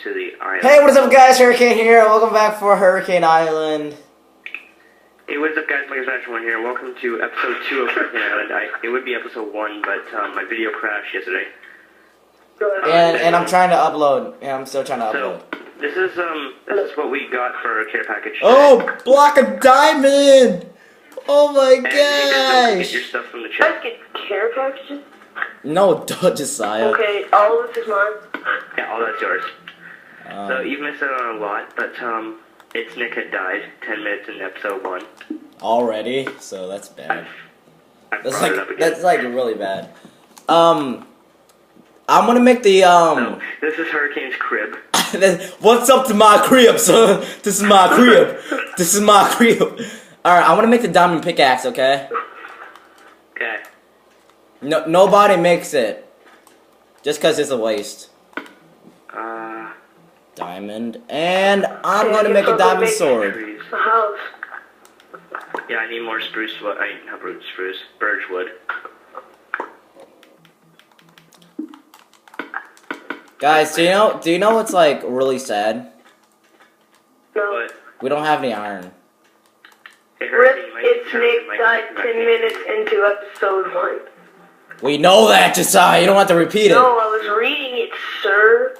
to the island. Hey, what is up, guys? Hurricane here. Welcome back for Hurricane Island. Hey, what is up, guys? Mike One here. Welcome to episode 2 of Hurricane Island. It would be episode 1, but my video crashed yesterday. And I'm trying to upload. Yeah, I'm still trying to upload. So this is what we got for our care package. Oh, block of diamond! Oh my and gosh! get your stuff from the I chat. get care packages? No, don't, Josiah. Okay, all of this is mine. Yeah, all that's yours. So you've missed out on a lot, but its Nick had died 10 minutes in episode 1. Already? So that's bad. I brought it up again. That's like really bad. I'm gonna make the So, this is Hurricane's crib. What's up to my crib, son? This is my crib. This is my crib. Alright, I wanna make the diamond pickaxe, okay? Okay. No, nobody makes it. Just cause it's a waste. Diamond. And I'm gonna make a diamond sword. Trees. A house. Yeah, I need more spruce wood. Not spruce, birch wood. Guys, do you know what's like really sad? No. But We don't have any iron. Rip, it's Nick died 10 minutes into episode 1. We know that, Josiah. You don't have to repeat it. No, I was reading it, sir.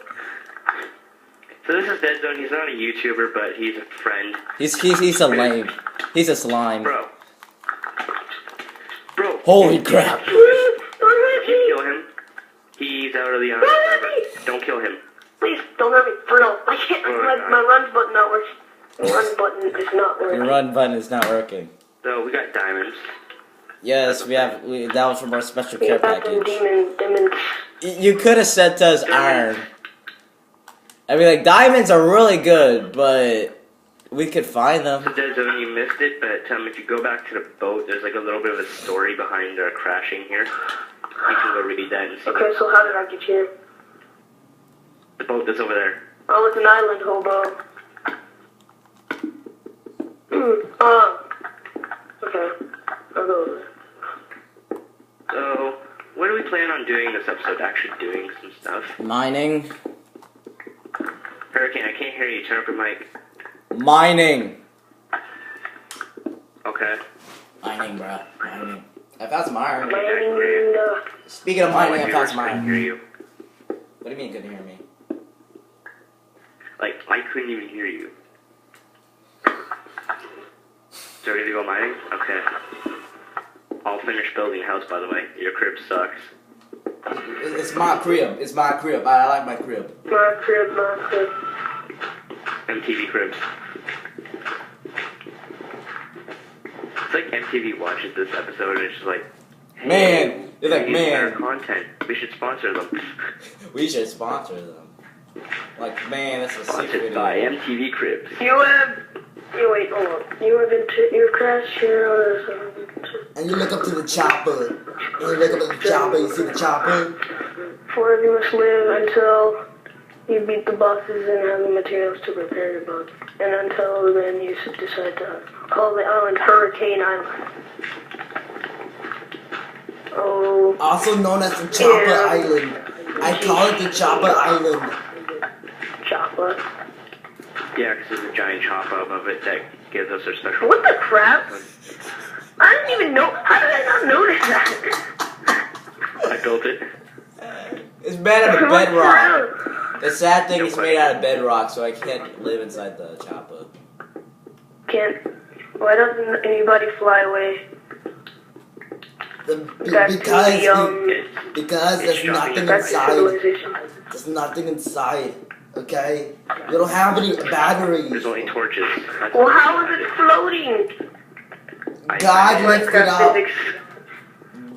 So this is Dead Zone. He's not a YouTuber, but he's a friend. He's a lame. He's a slime. Bro. Holy crap. Don't If hurt you me. kill him, he's out of the Don't hurt me. Don't kill him. Please, don't hurt me. For real. I can't. My run button not working. The run button is not working. Your run button is not working. So we got diamonds. Yes, that was from our special We care got them package. demons. You could have said to us iron. I mean, like, diamonds are really good, but we could find So them. Dead Zone, you missed it, but if you go back to the boat, there's like a little bit of a story behind our crashing here. You can go read that and see. Okay, so how did I get here? The boat that's over there. I was an island hobo. Okay. I'll go over there. So, what do we plan on doing this episode? Actually doing some stuff. Mining. Hurricane, I can't hear you. Turn up your mic. Mining. Okay. Mining, bro. Mining. I found some iron. Mining, Speaking of mining, I found some I iron. hear you. What do you mean you couldn't hear me? Like, I couldn't even hear you. So we're gonna go mining? Okay. I'll finish building a house, by the way. Your crib sucks. It's my crib. It's my crib. I like my crib. my crib. MTV cribs. It's like MTV watches this episode and it's just like, hey, Man, they're like, they're using our man, content. We should sponsor them. we should sponsor them. Like, man, that's a Sponsored secret. by MTV Cribs. Wait, hold on. You have your crash here And you look up to the chopper. And you look up at the chopper, you see the chopper. Forever you must live until you beat the bosses and have the materials to repair your boat. And until then you decide to call the island Hurricane Island. Oh. Also known as the Chopper Yeah. Island. I call it the Chopper Island. Chopper. Yeah, because there's a giant chopper above it that gives us our special. What the crap? I didn't even know. How did I not notice that? I built it. It's made out of What bedrock. crap? The sad thing is made out of bedrock, so I can't live inside the chopper. Why doesn't anybody fly away? Because there's nothing Back to inside. civilization. There's nothing inside. Okay? You don't have any batteries. There's only torches. That's Well, how is it floating? God lifted Minecraft up. physics.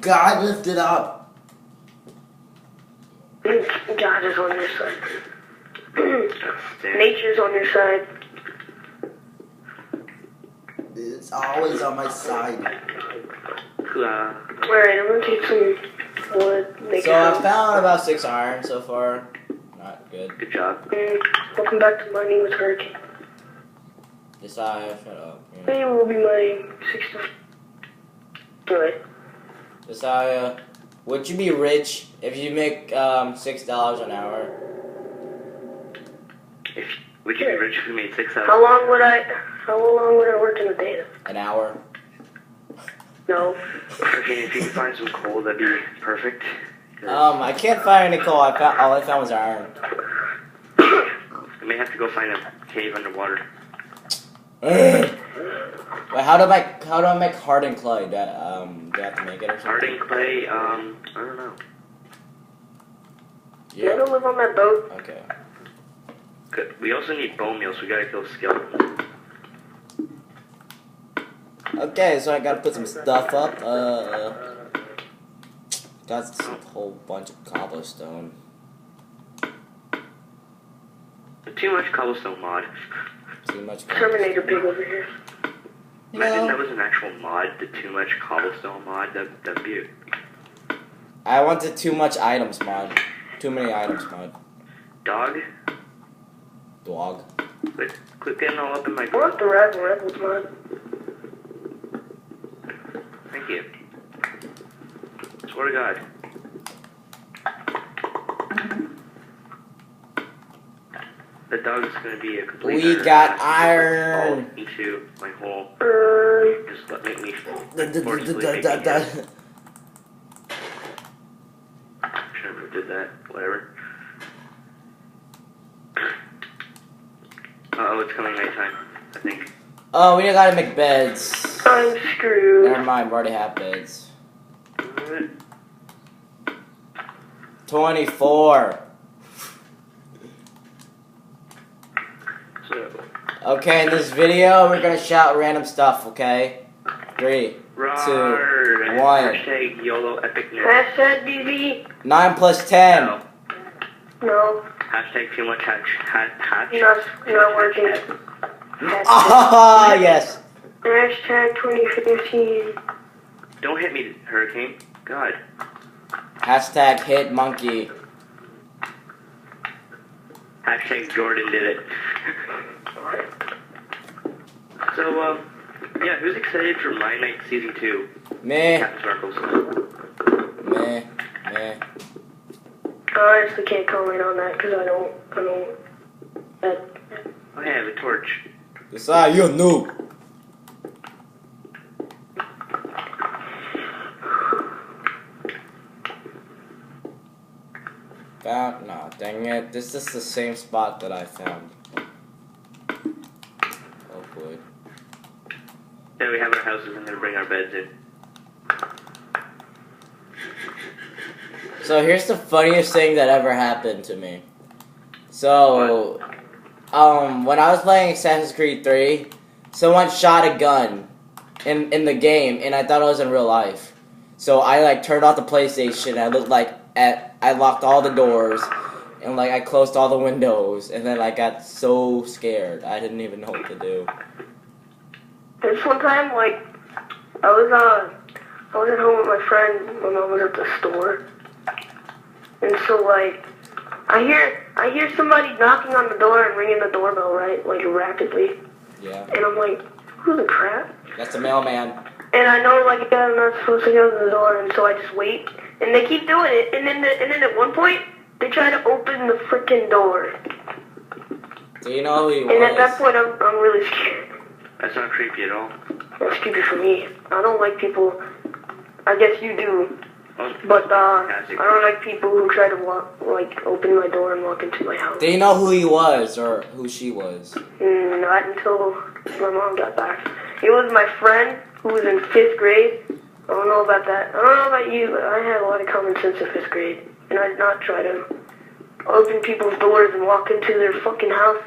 God lifted up. God is on your side. Damn. Nature's on your side. It's always on my side. Alright, I'm gonna take some wood. Make So a I house. found about 6 iron so far. Not good. Good job. Welcome back to mining with Hurricane. Josiah, shut up. Today we'll be mining 60. Anyway. Josiah, would you be rich if you make $6 an hour? Would you be rich if you made 6,000? How long would I work in a day? An hour. No. Okay, if you can find some coal, that'd be perfect. I can't find any coal. All I found was iron. I may have to go find a cave underwater. Wait, how do I make hardened clay? Do I have to make it or something? Hardened clay, I don't know. You ever live on that boat? Okay. Good. We also need bone meal, so we gotta kill skeletons. Okay, so I gotta put some stuff up. Got a whole bunch of cobblestone. Too much cobblestone mod. Too much Terminator pig over here. Imagine that was an actual mod, the too much cobblestone mod. That'd be it. I want the too much items mod. Too many items mod. Dog? Dog. Quit getting all up in my I want the rebels mod. Thank you. Swear to God. The dog's gonna be a complete. We got iron. Into my hole. Just make me forcibly make me dead. Shouldn't have did that. Whatever. Uh-oh, it's coming nighttime, I think. Oh, we gotta make beds. I'm screwed. Never mind, we already have beds. 24. So, Okay, in this video, we're gonna shout random stuff, okay? 3, 2, 1. Hashtag YOLO epicness. Hashtag DV. 9 plus 10. No. No. Hashtag too much hatch. Not working. Ah, yes. Hashtag 2015. Don't hit me, Hurricane. God. Hashtag hit monkey. Hashtag Jordan did it. So, yeah, who's excited for My Night Season 2? Me. Captain Sparkles. Me. I honestly can't comment on that because I don't. Oh, yeah, I have a torch. Decide, you a noob. Found? No, dang it. This is the same spot that I found. Oh, boy. Yeah, we have our houses and gonna bring our beds in. So here's the funniest thing that ever happened to me. So, when I was playing Assassin's Creed 3, someone shot a gun in the game, and I thought it was in real life. So I turned off the PlayStation. I looked I locked all the doors, and I closed all the windows, and then I got so scared I didn't even know what to do. This one time, I was at home with my friend. My mom was at the store, and so I hear somebody knocking on the door and ringing the doorbell, right, rapidly. Yeah. And I'm like, who the crap? That's the mailman. And I know I'm not supposed to go to the door, and so I just wait. And they keep doing it, and then at one point they try to open the freaking door. Do you know who he was? And at that point, I'm really scared. That's not creepy at all. That's creepy for me. I don't like people. I guess you do. Oh, But I don't like people who try to open my door and walk into my house. Do you know who he was or who she was? Not until my mom got back. It was my friend who was in 5th grade. I don't know about that. I don't know about you, but I had a lot of common sense in 5th grade. And I did not try to open people's doors and walk into their fucking house.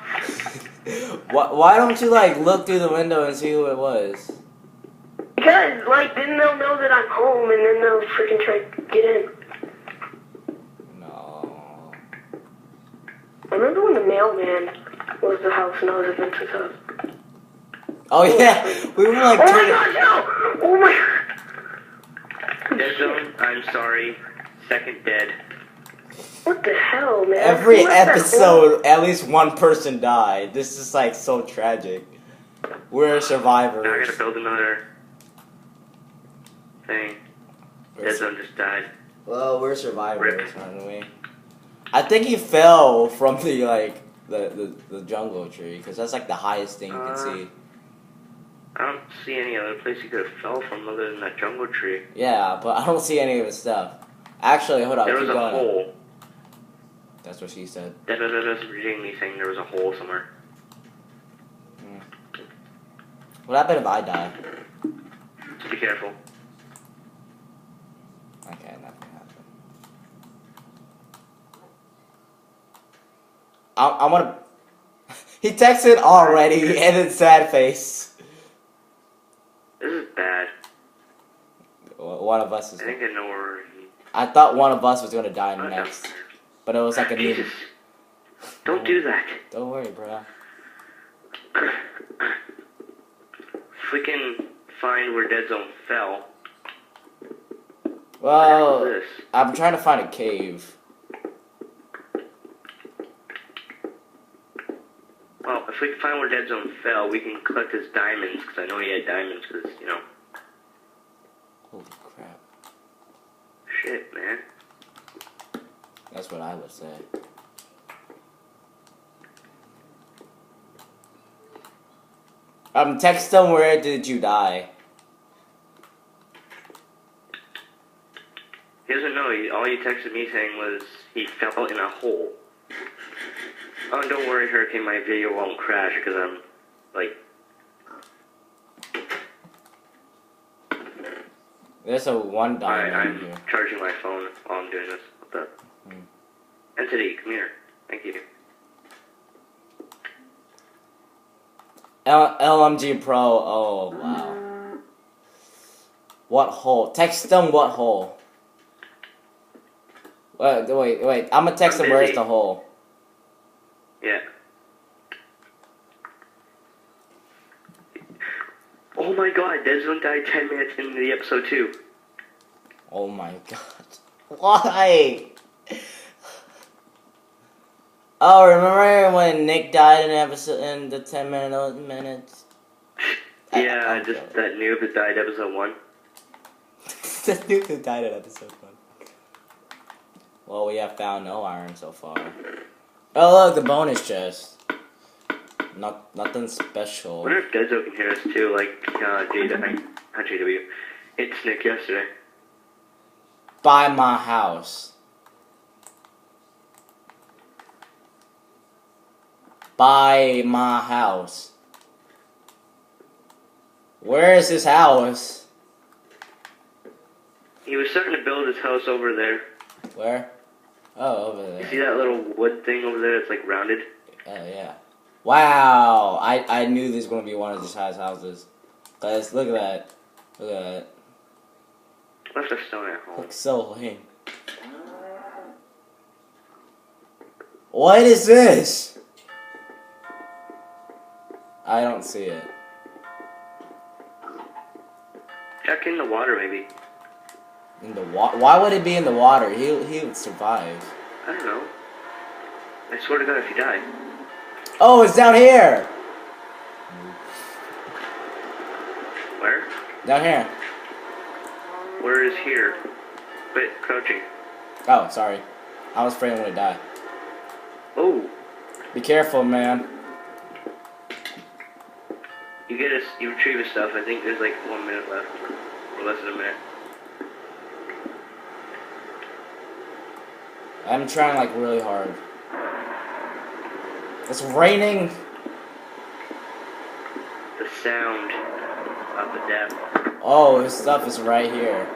Why don't you look through the window and see who it was? Because, then they'll know that I'm home and then they'll freaking try to get in. No. I remember when the mailman was the house and I was at Vince's house. Oh yeah, we were Oh my god, no! Oh my... Dead Zone, I'm sorry. Second dead. What the hell, man? Every Who left that episode, at least one person died. This is so tragic. We're survivors. Now I gotta build another thing. Dead Zone just died. Well, we're survivors, aren't we? I think he fell from the the jungle tree, because that's like the highest thing you can see. I don't see any other place you could have fell from other than that jungle tree. Yeah, but I don't see any of his stuff. Actually, hold on. There was a hole. That's what she said. That's reading me saying there was a hole somewhere. What happened if I die? Just be careful. Okay, nothing happened. I want to... He texted already, and then sad face. This is bad. One of us is... I think I know where I thought one of us was going to die next. But it was like a Jesus. Don't do that. Don't worry, bro. If we can find where Dead Zone fell. Well, what the heck is this? I'm trying to find a cave. Well, if we can find where Dead Zone fell, we can collect his diamonds, because I know he had diamonds, because, you know. Holy crap. Shit, man. That's what I would say. Text him, where did you die? He doesn't know. All you texted me saying was he fell in a hole. Oh, and don't worry, Hurricane, my video won't crash because I'm, like... There's a one diamond here. I'm charging my phone while I'm doing this. What the? Entity, come here. Thank you. LMG Pro, oh wow. What hole? Text them what hole. Wait. I'm gonna text them where's the hole. Yeah. Oh my god, Dead Zone died 10 minutes into the episode 2. Oh my god. Why? Oh, remember when Nick died in the 10 minutes? Yeah, just that noob that died episode 1. The noob that died in episode 1. Well, we have found no iron so far. Oh look, the bonus chest. Nothing special. I wonder if Dead Zone can hear us too, like not JW. It's Nick yesterday. By my house. By my house. Where is his house? He was starting to build his house over there. Where? Oh, over there. You see that little wood thing over there that's like rounded? Oh, yeah. Wow! I knew this was going to be one of his houses. Guys, look at that. Look at that. Left a stone at home. Looks so lame. What is this? I don't see it. Check in the water, maybe. In the water? Why would it be in the water? He would survive. I don't know. I swear to God, if you die. Oh, it's down here! Where? Down here. Where is here? Quit crouching. Oh, sorry. I was afraid I'm gonna die. Oh. Be careful, man. You retrieve his stuff. I think there's like 1 minute left. Or less than a minute. I'm trying like really hard. It's raining. The sound of the depth. Oh, his stuff is right here.